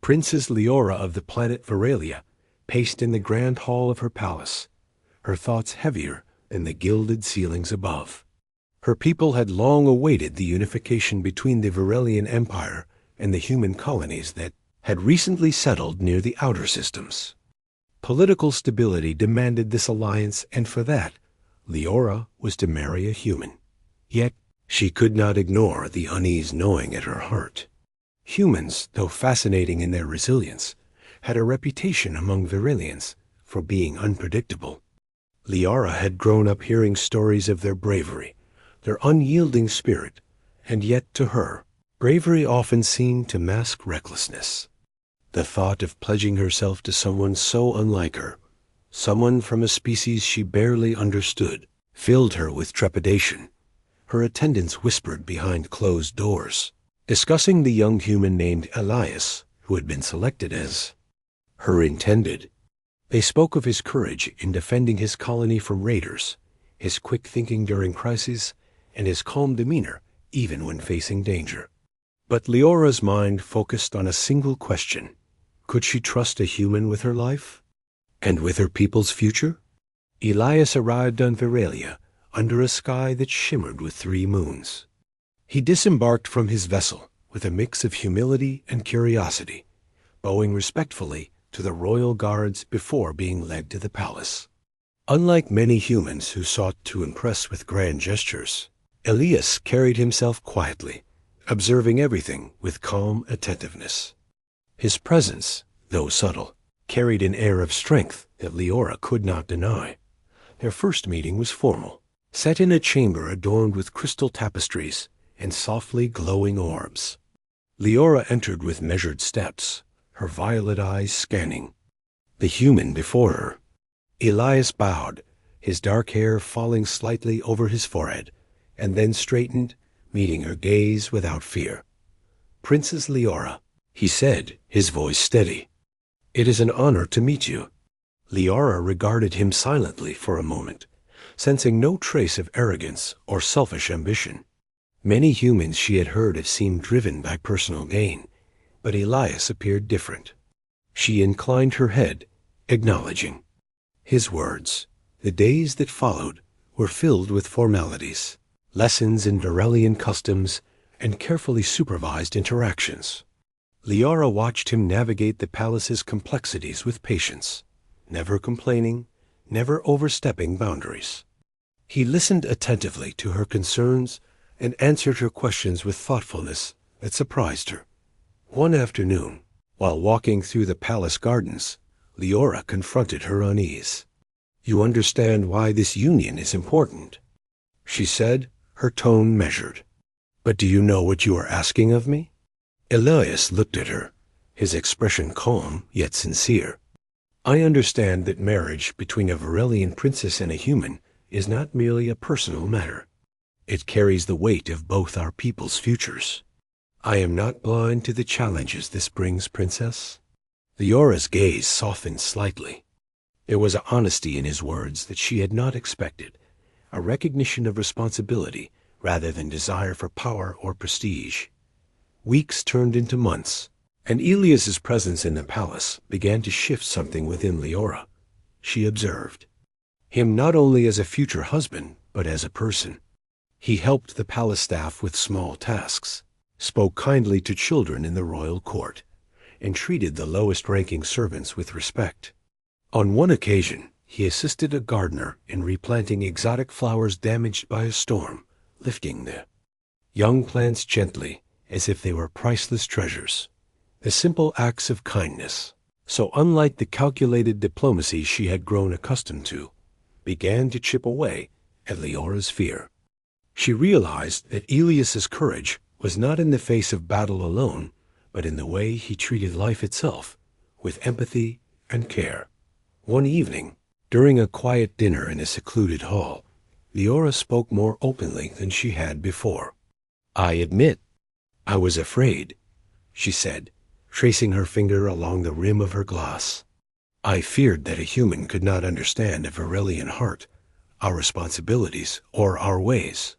Princess Leora of the planet Veralia paced in the grand hall of her palace, her thoughts heavier than the gilded ceilings above. Her people had long awaited the unification between the Verelian Empire and the human colonies that had recently settled near the outer systems. Political stability demanded this alliance, and for that, Leora was to marry a human. Yet, she could not ignore the unease gnawing at her heart. Humans, though fascinating in their resilience, had a reputation among Verilians for being unpredictable. Leora had grown up hearing stories of their bravery, their unyielding spirit, and yet to her, bravery often seemed to mask recklessness. The thought of pledging herself to someone so unlike her, someone from a species she barely understood, filled her with trepidation. Her attendants whispered behind closed doors, discussing the young human named Elias, who had been selected as her intended. They spoke of his courage in defending his colony from raiders, his quick thinking during crises, and his calm demeanor even when facing danger. But Leora's mind focused on a single question. Could she trust a human with her life? And with her people's future? Elias arrived on Veralia under a sky that shimmered with 3 moons. He disembarked from his vessel with a mix of humility and curiosity, bowing respectfully to the royal guards before being led to the palace. Unlike many humans who sought to impress with grand gestures, Elias carried himself quietly, observing everything with calm attentiveness. His presence, though subtle, carried an air of strength that Leora could not deny. Their first meeting was formal, set in a chamber adorned with crystal tapestries and softly glowing orbs. Leora entered with measured steps, her violet eyes scanning the human before her. Elias bowed, his dark hair falling slightly over his forehead, and then straightened, meeting her gaze without fear. "Princess Leora," he said, his voice steady. "It is an honor to meet you." Leora regarded him silently for a moment, sensing no trace of arrogance or selfish ambition. Many humans she had heard of seemed driven by personal gain, but Elias appeared different. She inclined her head, acknowledging his words. The days that followed were filled with formalities, lessons in Verelian customs, and carefully supervised interactions. Leora watched him navigate the palace's complexities with patience, never complaining, never overstepping boundaries. He listened attentively to her concerns and answered her questions with thoughtfulness that surprised her. One afternoon, while walking through the palace gardens, Leora confronted her unease. "You understand why this union is important," she said, her tone measured. "But do you know what you are asking of me?" Elias looked at her, his expression calm yet sincere. "I understand that marriage between a Verelian princess and a human is not merely a personal matter. It carries the weight of both our people's futures. I am not blind to the challenges this brings, princess." Leora's gaze softened slightly. There was an honesty in his words that she had not expected, a recognition of responsibility rather than desire for power or prestige. Weeks turned into months, and Elias's presence in the palace began to shift something within Leora. She observed him not only as a future husband, but as a person. He helped the palace staff with small tasks, spoke kindly to children in the royal court, and treated the lowest-ranking servants with respect. On one occasion, he assisted a gardener in replanting exotic flowers damaged by a storm, lifting the young plants gently as if they were priceless treasures. The simple acts of kindness, so unlike the calculated diplomacy she had grown accustomed to, began to chip away at Leora's fear. She realized that Elias's courage was not in the face of battle alone, but in the way he treated life itself, with empathy and care. One evening, during a quiet dinner in a secluded hall, Leora spoke more openly than she had before. "I admit, I was afraid," she said, tracing her finger along the rim of her glass. "I feared that a human could not understand a Verelian heart, our responsibilities, or our ways."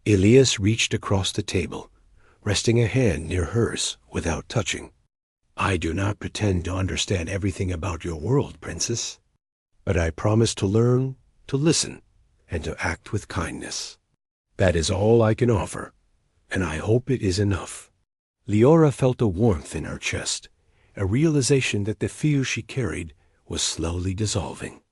Elias reached across the table, resting a hand near hers without touching. I do not pretend to understand everything about your world, Princess, but I promise to learn, to listen, and to act with kindness. That is all I can offer, and I hope it is enough." Leora felt a warmth in her chest, a realization that the fear she carried was slowly dissolving.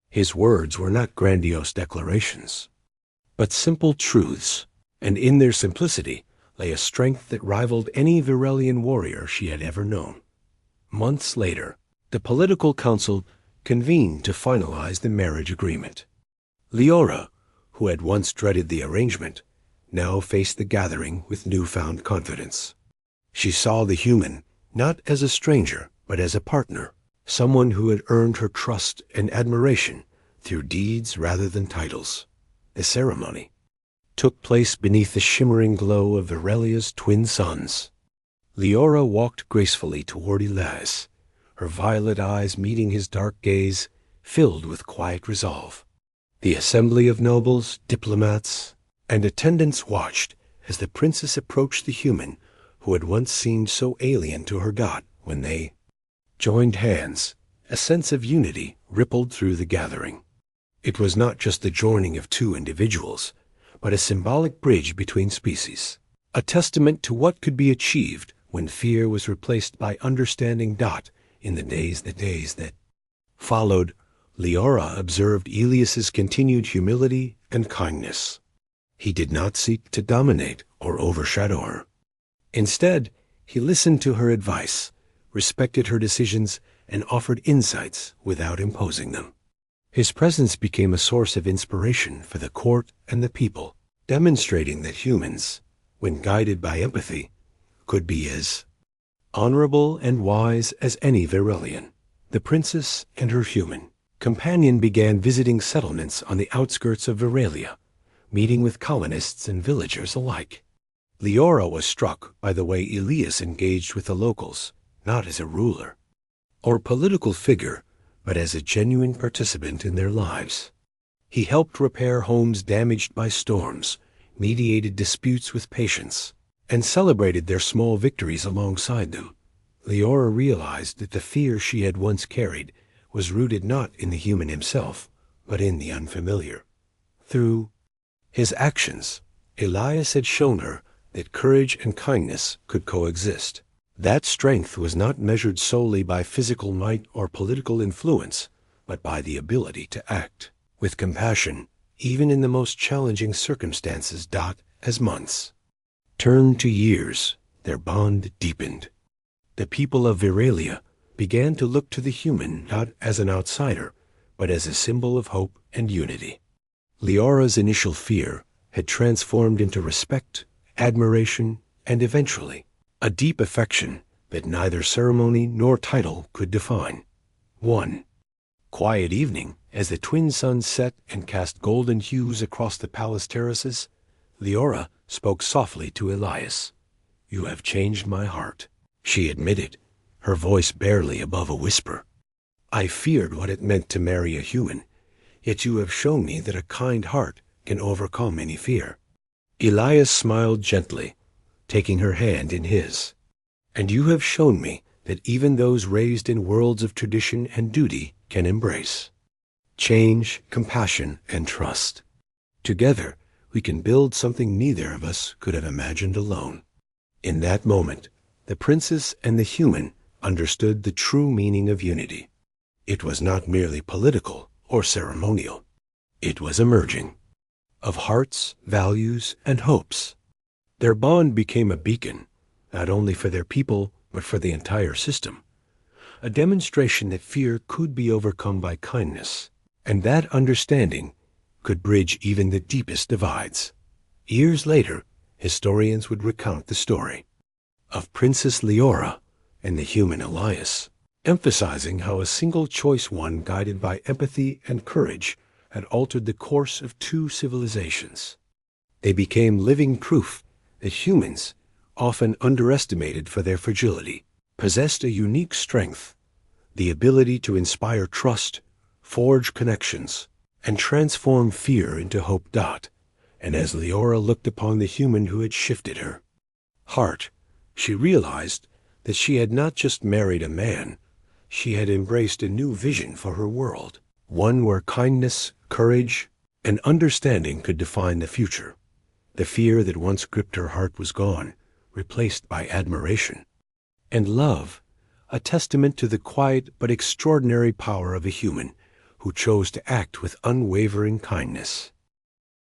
His words were not grandiose declarations, but simple truths, and in their simplicity lay a strength that rivaled any Virelian warrior she had ever known. Months later, the political council convened to finalize the marriage agreement. Leora, who had once dreaded the arrangement, now faced the gathering with newfound confidence. She saw the human not as a stranger, but as a partner, someone who had earned her trust and admiration through deeds rather than titles. The ceremony took place beneath the shimmering glow of Virelia's twin suns. Leora walked gracefully toward Elias, her violet eyes meeting his dark gaze, filled with quiet resolve. The assembly of nobles, diplomats, and attendants watched as the princess approached the human who had once seemed so alien to her god. When they joined hands, a sense of unity rippled through the gathering. It was not just the joining of two individuals, but a symbolic bridge between species, a testament to what could be achieved when fear was replaced by understanding. In the days that followed, Leora observed Elias's continued humility and kindness. He did not seek to dominate or overshadow her. Instead, he listened to her advice, respected her decisions, and offered insights without imposing them. His presence became a source of inspiration for the court and the people, demonstrating that humans, when guided by empathy, could be as honorable and wise as any Virelian. The princess and her human companion began visiting settlements on the outskirts of Virelia, meeting with colonists and villagers alike. Leora was struck by the way Elias engaged with the locals, not as a ruler or political figure, but as a genuine participant in their lives. He helped repair homes damaged by storms, mediated disputes with patience, and celebrated their small victories alongside them. Leora realized that the fear she had once carried was rooted not in the human himself, but in the unfamiliar. Through his actions, Elias had shown her that courage and kindness could coexist. That strength was not measured solely by physical might or political influence, but by the ability to act with compassion, even in the most challenging circumstances. As months turned to years, their bond deepened. The people of Virelia began to look to the human not as an outsider, but as a symbol of hope and unity. Leora's initial fear had transformed into respect, admiration, and eventually a deep affection that neither ceremony nor title could define. One quiet evening, as the twin suns set and cast golden hues across the palace terraces, Leora spoke softly to Elias. "You have changed my heart," she admitted, her voice barely above a whisper. "I feared what it meant to marry a human, yet you have shown me that a kind heart can overcome any fear." Elias smiled gently, taking her hand in his. "And you have shown me that even those raised in worlds of tradition and duty can embrace change, compassion, and trust. Together, we can build something neither of us could have imagined alone." In that moment, the princess and the human understood the true meaning of unity. It was not merely political or ceremonial. It was emerging of hearts, values, and hopes. Their bond became a beacon, not only for their people, but for the entire system, a demonstration that fear could be overcome by kindness, and that understanding could bridge even the deepest divides. Years later, historians would recount the story of Princess Leora and the human Elias, emphasizing how a single choice, one guided by empathy and courage, had altered the course of two civilizations. They became living proof that humans, often underestimated for their fragility, possessed a unique strength, the ability to inspire trust, forge connections, and transform fear into hope. And as Leora looked upon the human who had shifted her heart, she realized that she had not just married a man, she had embraced a new vision for her world, one where kindness, courage, and understanding could define the future. The fear that once gripped her heart was gone, replaced by admiration. And love, a testament to the quiet but extraordinary power of a human who chose to act with unwavering kindness.